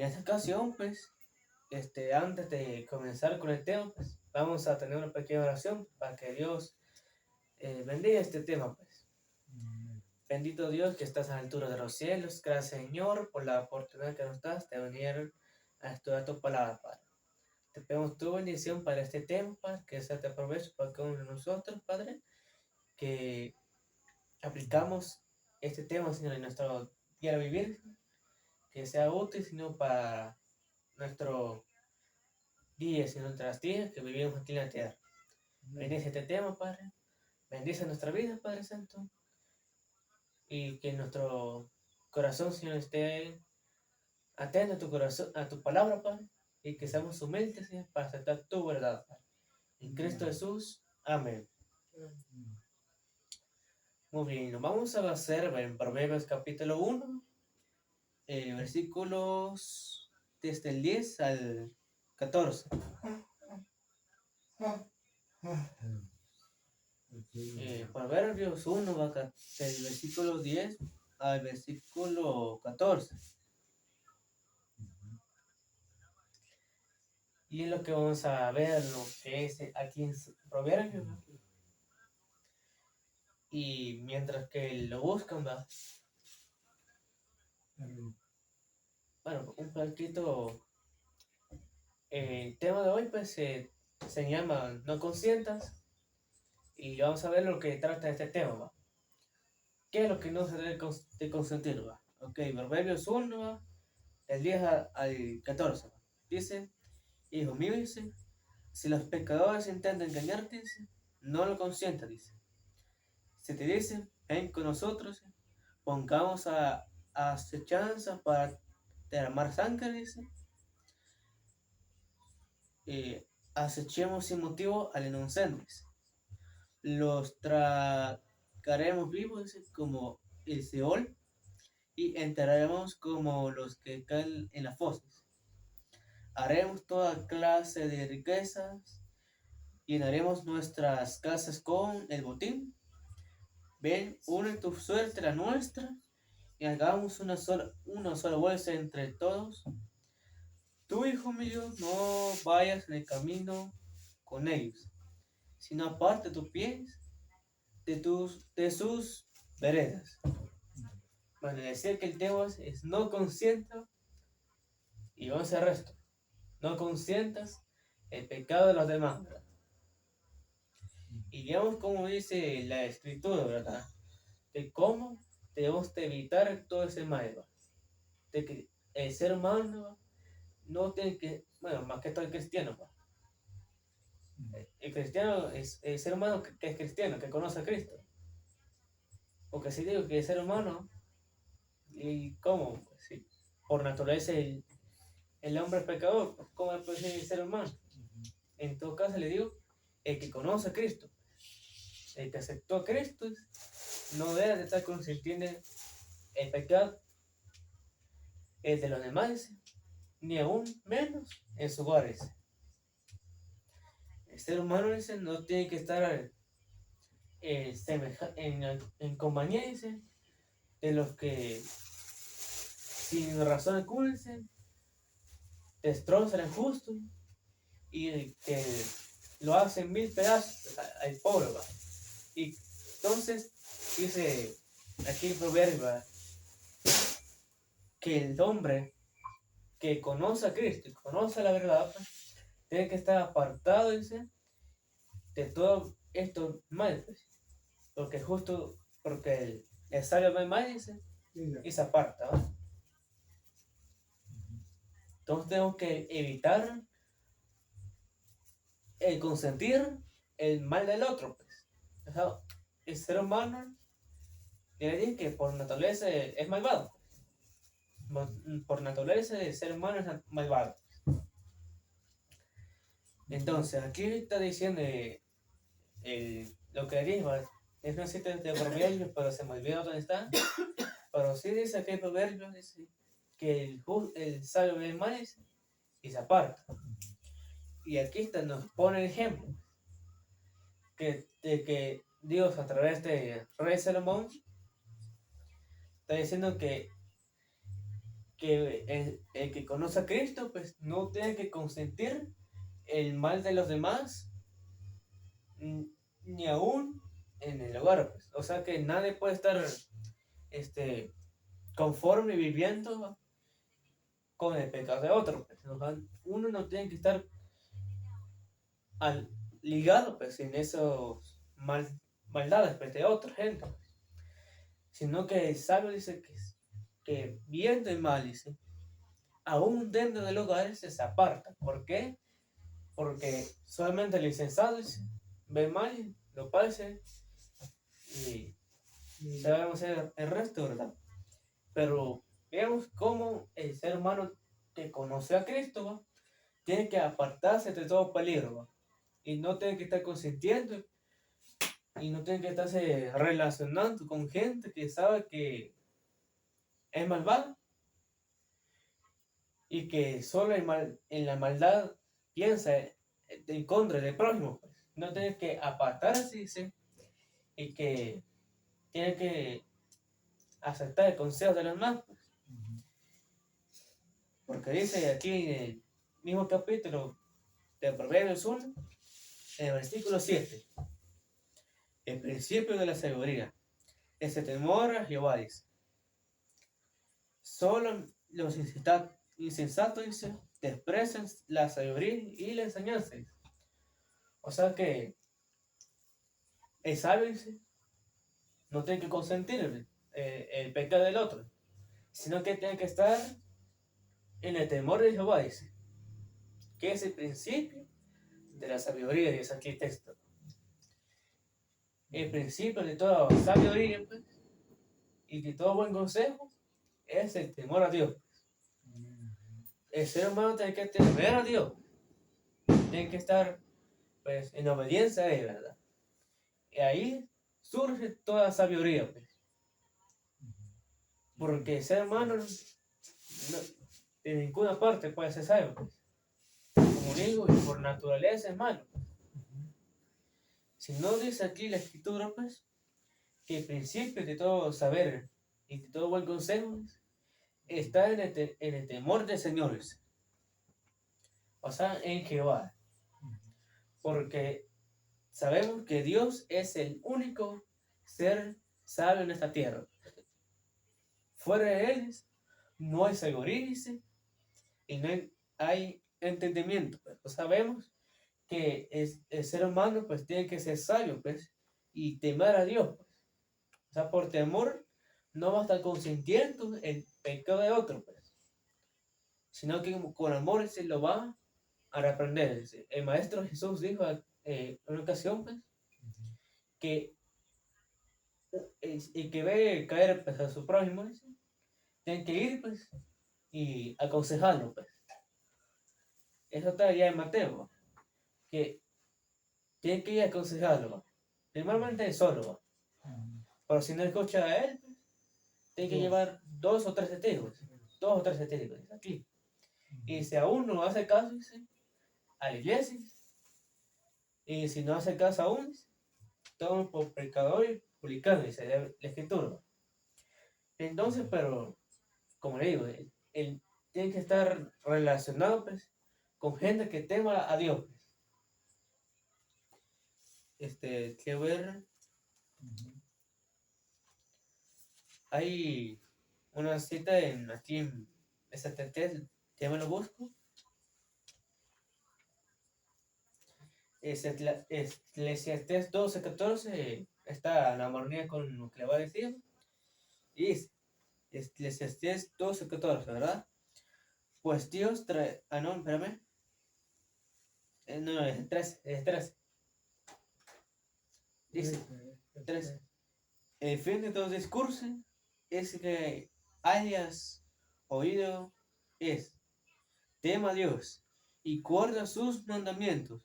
esta ocasión, pues, antes de comenzar con el tema, pues, vamos a tener una pequeña oración para que Dios bendiga este tema, pues. Bendito Dios que estás a la altura de los cielos, gracias Señor por la oportunidad que nos das de venir a estudiar tu palabra, Padre. Te pedimos tu bendición para este tema, Padre, que sea de provecho para cada uno de nosotros, Padre, que aplicamos este tema, Señor, en nuestro diario vivir, que sea útil, Señor, para nuestro días y nuestras días que vivimos aquí en la tierra. Bendice este tema, Padre. Bendice nuestra vida, Padre Santo. Y que nuestro corazón, Señor, esté atento a tu corazón, a tu palabra, Padre. Y que seamos humildes, Señor, para aceptar tu verdad, Padre. En Cristo Jesús. Amén. Muy bien, nos vamos a hacer en Proverbios capítulo 1, versículos desde el 10 al 14. Proverbios 1 va del versículo 10 al versículo 14. Y es lo que vamos a ver, lo que es aquí en Proverbios. Y mientras que lo buscan, ¿va? Bueno, un poquito. El tema de hoy, pues, se llama No consientas. Y vamos a ver lo que trata este tema, ¿va? ¿Qué es lo que no se debe de consentir, va? Ok, Proverbios 1, ¿va? Del 10 al 14, ¿va? Dice, hijo mío, dice, si los pecadores intentan engañarte, dice, no lo consientas, dice. Si te dicen, ven con nosotros, pongamos a acechanza para derramar sangre, dice, acechemos sin motivo al inocente, dice. Los tragaremos vivos, dice, como el Seol, y enterraremos como los que caen en las fosas. Haremos toda clase de riquezas, llenaremos nuestras casas con el botín. Ven, une tu suerte la nuestra, y hagamos una sola bolsa entre todos. Tú, hijo mío, no vayas en el camino con ellos, sino aparte tus pies de sus veredas. Bueno, decir que el tema es no consientas, y vamos a hacer esto, no consientas el pecado de los demás, ¿verdad? Y veamos cómo dice la escritura, ¿verdad? De cómo debemos de evitar todo ese mal, ¿verdad? De que el ser humano no tiene que, bueno, más que todo el cristiano, ¿verdad? El cristiano es el ser humano que es cristiano, que conoce a Cristo. Porque si digo que el ser humano, ¿y cómo? Pues sí, por naturaleza el hombre es pecador, ¿cómo puede ser el ser humano? En todo caso le digo, el que conoce a Cristo, el que aceptó a Cristo, no debe de estar consintiendo el pecado, el de los demás, ni aún menos en su hogar. El ser humano no tiene que estar en compañía de los que sin razón alguna destrozan al justo y que lo hacen mil pedazos al pobre, ¿va? Y entonces dice aquí el proverbio, ¿va?, que el hombre que conoce a Cristo y conoce la verdad, pues, tiene que estar apartado, dice, de todo esto mal, pues, porque justo porque el sabio ve mal, dice, y se aparta, ¿va? Entonces tenemos que evitar el consentir el mal del otro, pues. O sea, el ser humano tiene que por naturaleza es malvado. Por naturaleza el ser humano es malvado. Entonces, aquí está diciendo lo que dijo, es una cita de Proverbios, pero se me olvidó dónde está. Pero sí dice aquí el Proverbio, dice que el sabio ve el mal y se aparta. Y aquí nos pone el ejemplo de que Dios a través de Rey Salomón está diciendo que que el que conoce a Cristo, pues no tiene que consentir el mal de los demás, ni aún en el hogar, pues. O sea que nadie puede estar conforme viviendo con el pecado de otro, pues. O sea, uno no tiene que estar ligado, pues, en esos maldades, pues, de otra gente, pues. Sino que el sabio dice que viendo el mal, dice, aún dentro del hogar se aparta. ¿Por qué? Porque solamente el insensato dice, ve mal, lo pase y se va a hacer el resto, ¿verdad? Pero veamos cómo el ser humano que conoce a Cristo, ¿va? Tiene que apartarse de todo peligro, ¿va? Y no tiene que estar consintiendo y no tiene que estarse relacionando con gente que sabe que es malvada y que solo en la maldad piensa en contra del prójimo, pues. No tiene que apartarse, dice, y que tiene que aceptar el consejo de los demás, pues. Porque dice aquí en el mismo capítulo de Proverbios 1, en el versículo 7, el principio de la sabiduría es el temor a Jehová, dice. Solo los insensatos, dice, desprecian la sabiduría y la enseñanza, dice. O sea que el sabio, dice, no tiene que consentir el pecado del otro, sino que tiene que estar en el temor de Jehová, dice, que es el principio de la sabiduría, dice aquí el texto. El principio de toda sabiduría, pues, y de todo buen consejo es el temor a Dios. El ser humano tiene que temer a Dios, tiene que estar, pues, en obediencia a Él, ¿verdad? Y ahí surge toda sabiduría, pues. Porque el ser humano de ninguna parte puede ser sabio, pues. Como digo, y por naturaleza es malo. Si no dice aquí la escritura, pues, que el principio de todo saber y de todo buen consejo está en el temor del Señor, o sea, en Jehová. Porque sabemos que Dios es el único ser sabio en esta tierra. Fuera de Él no hay sabiduría y no hay entendimiento. Pues. Sabemos que el ser humano pues tiene que ser sabio, pues, y temer a Dios, pues. O sea, por temor no va a estar consintiendo el pecado de otro, pues, sino que con amor se lo va a reprender. El Maestro Jesús dijo en una ocasión, pues, que el que ve caer, pues, a su prójimo, dice, tiene que ir, pues, y aconsejarlo, pues. Eso está ya en Mateo, que tiene que ir a aconsejarlo. Normalmente solo, pero si no escucha a él, tiene que llevar dos o tres testigos, aquí. Y si aún no hace caso, dice, a la iglesia, y si no hace caso aún, toman por pecador y publicano, dice la escritura. Entonces, pero, como le digo, él tiene que estar relacionado, pues, con gente que tema a Dios, pues. Que ver, hay una cita aquí en Eclesiastés, ya me lo busco. Eclesiastés 12:14 está en armonía con lo que le va a decir. Y es Eclesiastés 12:14, ¿verdad? Pues Dios trae. Ah, no, espérame. No, es 13. Dice 13. El fin de todo discurso es que hayas oído es tema a Dios y guarda sus mandamientos,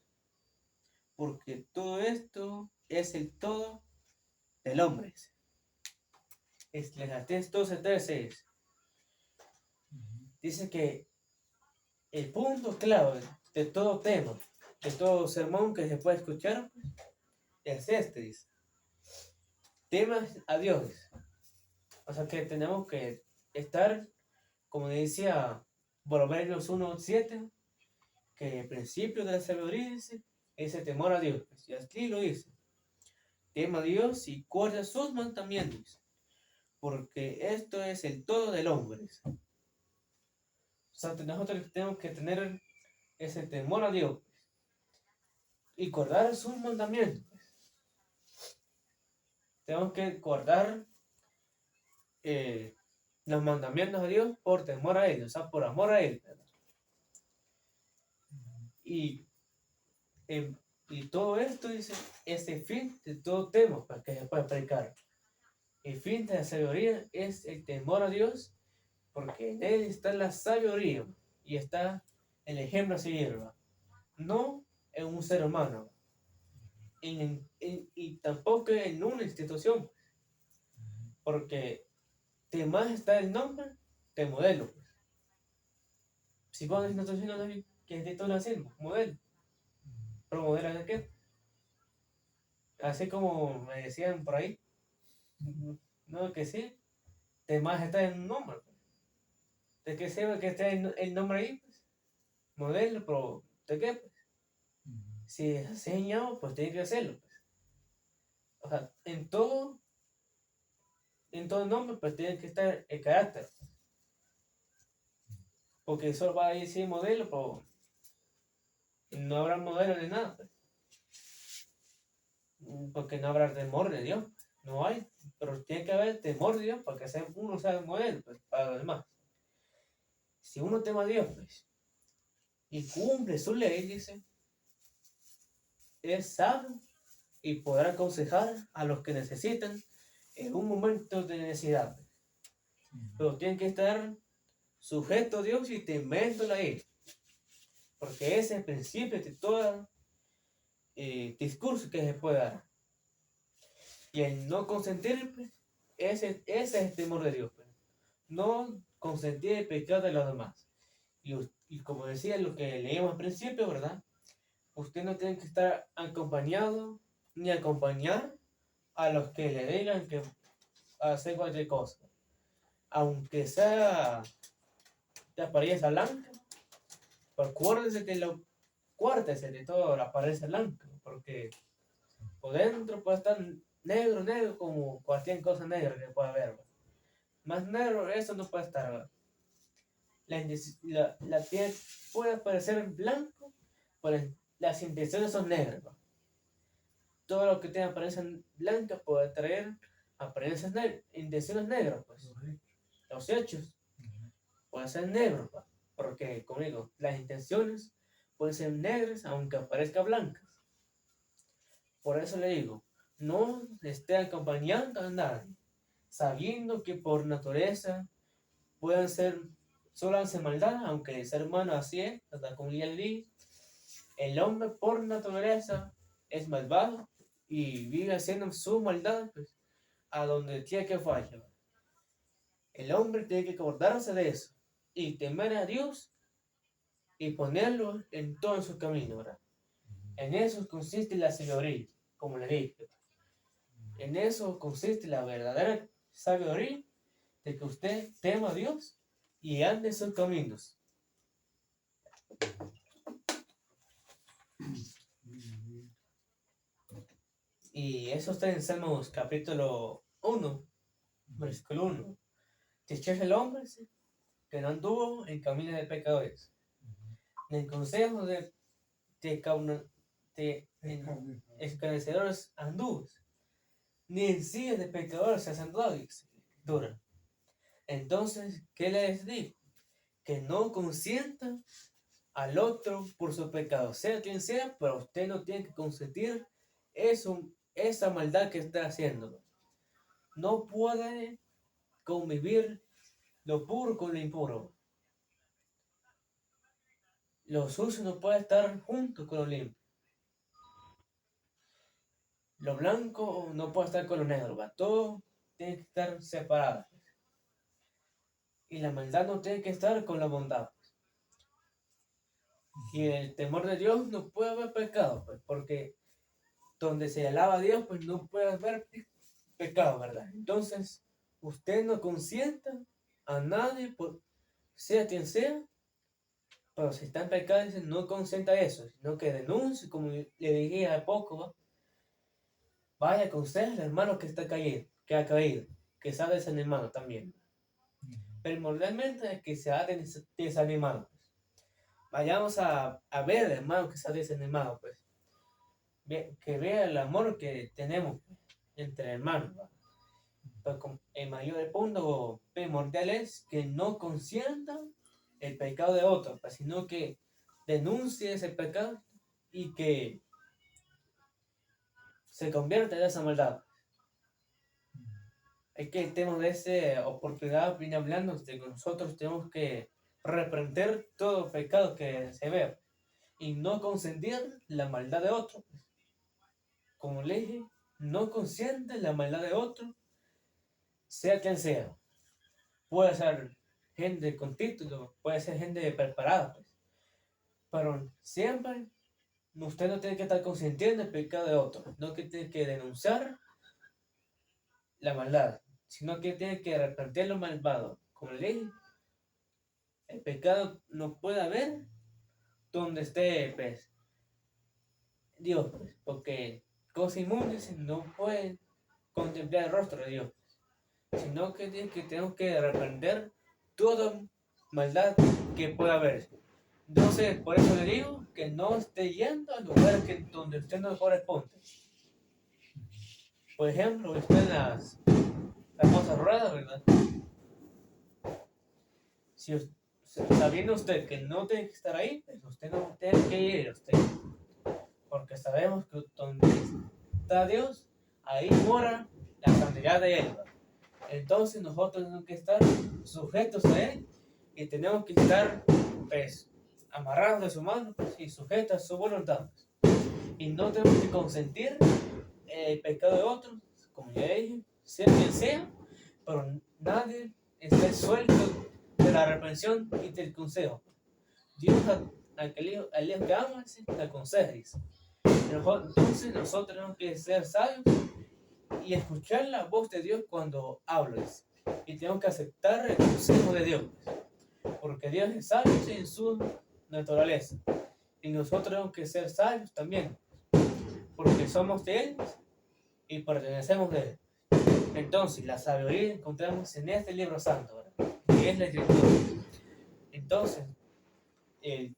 porque todo esto es el todo del hombre. Eclesiastés 12:13 dice que el punto clave de todo tema, de todo sermón que se puede escuchar, es dice. Temas a Dios. O sea que tenemos que estar como decía Proverbios 1:7, que el principio de la sabiduría dice, es el temor a Dios. Y así lo dice. Tema a Dios y guarda sus mandamientos, porque esto es el todo del hombre. O sea, nosotros tenemos que tener ese temor a Dios y guardar sus mandamientos. Tenemos que guardar los mandamientos de Dios por temor a Él, o sea, por amor a Él, ¿verdad? Y, y todo esto dice, es el fin de todo tema para que se pueda predicar. El fin de la sabiduría es el temor a Dios, porque en Él está la sabiduría y está el ejemplo a seguir, ¿verdad? No en un ser humano, y tampoco en una institución, porque te más está el nombre, te modelo. Pues. Si vos no estás haciendo nada, ¿qué te estás haciendo? Modelo. ¿Pero modelo de qué? Así como me decían por ahí, no, que sí, te más está en un nombre. Pues. ¿De qué sirve que esté el nombre ahí? Pues? Modelo, pero ¿de qué? Pues? Si es enseñado, pues tiene que hacerlo. Pues. O sea, en todo nombre, pues tiene que estar el carácter. Porque solo va a decir modelo, pero no habrá modelo de nada. Pues. Porque no habrá temor de Dios. No hay. Pero tiene que haber temor de Dios para que uno sea modelo pues, para los demás. Si uno teme a Dios pues, y cumple su ley, dice, es sabio y podrá aconsejar a los que necesitan en un momento de necesidad. Pero tienen que estar sujetos a Dios y teméndole a Él. Porque ese es el principio de todo discurso que se puede dar. Y el no consentir, pues, ese es el temor de Dios. Pues. No consentir el pecado de los demás. Y como decía lo que leímos al principio, ¿verdad? Usted no tiene que estar acompañado ni acompañar a los que le digan que hacer cualquier cosa. Aunque sea de apariencia blanca, acuérdese que cuártese de toda la apariencia blanca, porque por dentro puede estar negro como cualquier cosa negra que pueda haber. Más negro, eso no puede estar. La piel puede parecer blanco, pero las intenciones son negras. ¿No? Todo lo que tenga apariencia blanca puede traer apariencias intenciones negras. Pues. Los hechos pueden ser negros, ¿no? Porque, como digo, las intenciones pueden ser negras aunque aparezcan blancas. Por eso le digo, no esté acompañando a nadie, sabiendo que por naturaleza pueden ser, solo hacen maldad, aunque el ser humano así es, como ya le dije, el hombre por naturaleza es malvado y vive haciendo su maldad pues, a donde tiene que fallar. El hombre tiene que acordarse de eso y temer a Dios y ponerlo en todo su camino, ¿verdad? En eso consiste la sabiduría, como le dije. En eso consiste la verdadera sabiduría de que usted tema a Dios y ande en sus caminos. Y eso está en Salmos capítulo 1, versículo 1. Dichoso el hombre que no anduvo en camino de pecadores, ni en consejo de escarnecedores anduvo, ni en sillas de pecadores se sentó, dice la Escritura. Entonces, ¿qué les digo? Que no consienta al otro por su pecado, sea quien sea, pero usted no tiene que consentir esa maldad que está haciendo. No puede convivir lo puro con lo impuro. Lo sucio no puede estar junto con lo limpio. Lo blanco no puede estar con lo negro. ¿Va? Todo tiene que estar separado. Y la maldad no tiene que estar con la bondad. Y el temor de Dios no puede haber pecado, pues, porque donde se alaba a Dios, pues no puede haber pecado, ¿verdad? Entonces, usted no consienta a nadie sea quien sea, pero si está en pecado, no consienta eso, sino que denuncie, como le dije hace poco, ¿va? Vaya con usted al hermano que está caído, que ha caído, que se ha desanimado también. Primordialmente es que se ha desanimado. Vayamos a ver al hermano que se ha desanimado, pues. Que vea el amor que tenemos entre hermanos, ¿va? Pero el mayor punto primordial es que no consientan el pecado de otro, pues, sino que denuncie ese pecado y que se convierta en esa maldad. Es que tenemos esa oportunidad, viene hablando de que nosotros tenemos que reprender todo pecado que se ve y no consentir la maldad de otro. Como le dije, no consiente la maldad de otro, sea quien sea. Puede ser gente con título, puede ser gente preparada, pues. Pero siempre usted no tiene que estar consintiendo el pecado de otro, no que tiene que denunciar la maldad, sino que tiene que arrepentir lo malvado. Como le dije, el pecado no puede haber donde esté, pues, Dios, pues, porque cosas inmundas no pueden contemplar el rostro de Dios, sino que tenemos que arrepentir toda maldad que pueda haber. Entonces, por eso le digo que no esté yendo al lugar donde usted no corresponde. Por ejemplo, usted en las famosas ruedas, ¿verdad? Si sabiendo usted que no tiene que estar ahí, pues usted no tiene que ir, usted. Porque sabemos que donde está Dios, ahí mora la santidad de Él. Entonces nosotros tenemos que estar sujetos a Él y tenemos que estar, pues, amarrados de su mano, pues, y sujetos a su voluntad. Y no tenemos que consentir el pecado de otros, como ya dije, sea quien sea, pero nadie está suelto de la reprensión y del consejo. Dios al hijo que ama, le aconseja, dice. Entonces nosotros tenemos que ser sabios y escuchar la voz de Dios cuando habla, dice. Y tenemos que aceptar el consejo de Dios, porque Dios es sabio en su naturaleza. Y nosotros tenemos que ser sabios también, porque somos de Él y pertenecemos de Él. Entonces, la sabiduría encontramos en este libro santo, ¿verdad? Que es la Escritura. Entonces, el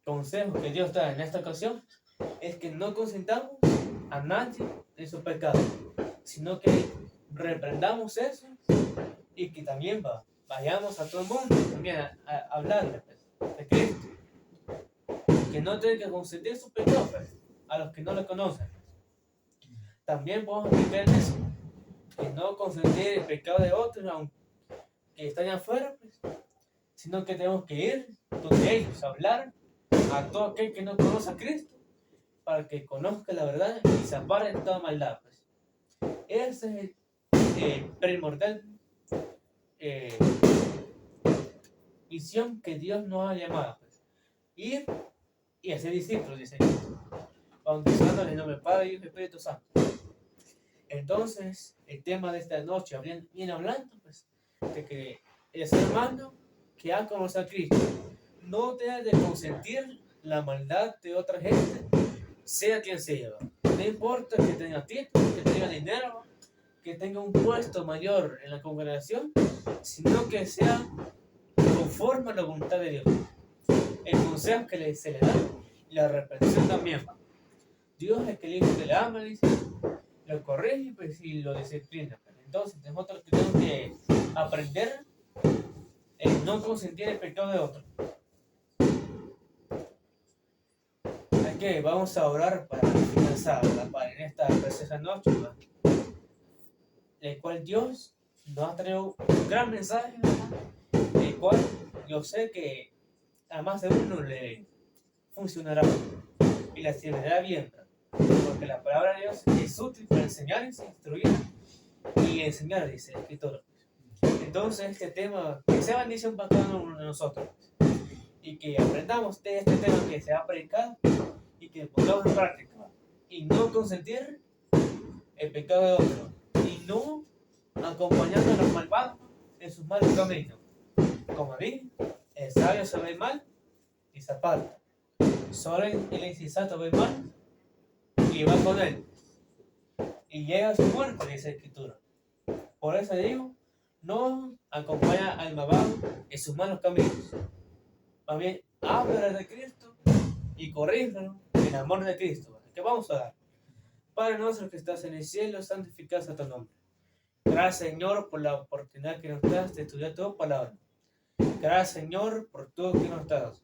consejo que Dios da en esta ocasión es que no consintamos a nadie en su pecado, sino que reprendamos eso y que también vayamos a todo el mundo también a hablarle, pues, de Cristo. Que no tienen que consentir sus pecados, pues, a los que no le conocen. También podemos aplicar en eso, que no consentir el pecado de otros, aunque están afuera, pues, sino que tenemos que ir donde ellos, hablar a todo aquel que no conoce a Cristo, para que conozca la verdad y se aparte de toda maldad, pues. Ese es el primordial misión que Dios nos ha llamado, pues. Ir y hacer discípulos, dice Cristo, bautizándoles en el nombre del Padre, Hijo y Espíritu Santo. Entonces, el tema de esta noche viene hablando, pues, de que el ser humano que ha conocido a Cristo no debe de consentir la maldad de otra gente, sea quien sea. No importa que tenga título, que tenga dinero, que tenga un puesto mayor en la congregación, sino que sea conforme a la voluntad de Dios. El consejo que se le da y la reprensión también. Dios es el hijo que le ama, dice, lo corrige, pues, y lo disciplina. Entonces nosotros tenemos que aprender el no consentir el pecado de otro. Así que vamos a orar para finalizar, en esta preciosa noche, ¿verdad? El cual Dios nos ha traído un gran mensaje, ¿verdad? El cual yo sé que a más de uno le funcionará y le servirá bien, ¿verdad? Porque la palabra de Dios es útil para enseñar, instruir y enseñar, dice el escritor. Entonces este tema, que sea bendición para cada uno de nosotros y que aprendamos de este tema que se ha predicado y que pongamos en práctica y no consentir el pecado de otro y no acompañando a los malvados en sus malos caminos. Como dije, el sabio se ve mal y se aparta. Solo el insensato ve mal y va con él. Y llega a su muerte, dice la Escritura. Por eso digo, no acompaña al malvado en sus malos caminos. Más bien, háblale de Cristo y corrígelo en amor de Cristo. ¿Qué vamos a dar? Padre nuestro que estás en el cielo, santificado sea tu nombre. Gracias, Señor, por la oportunidad que nos das de estudiar tu palabra. Gracias, Señor, por todo que nos das.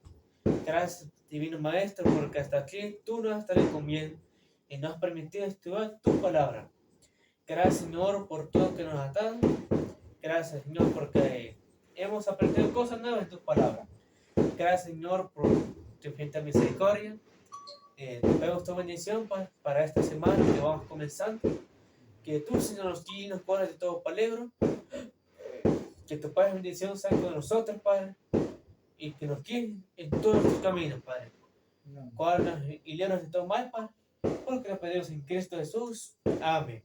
Gracias, Divino Maestro, porque hasta aquí tú nos has traído con bien y nos has permitido estudiar tu palabra. Gracias, Señor, por todo que nos has dado. Gracias, Señor, porque hemos aprendido cosas nuevas en tu palabra. Gracias, Señor, por tu infinita misericordia. Te pedimos tu bendición para esta semana que vamos comenzando. Que tú, Señor, nos guíes y nos guardes de todo peligro. Que tu Padre bendición sea con nosotros, Padre. Y que nos guíes en todos tus caminos, Padre. Guárdanos y líbranos de todo mal, Padre. Porque lo pedimos en Cristo Jesús. Amén.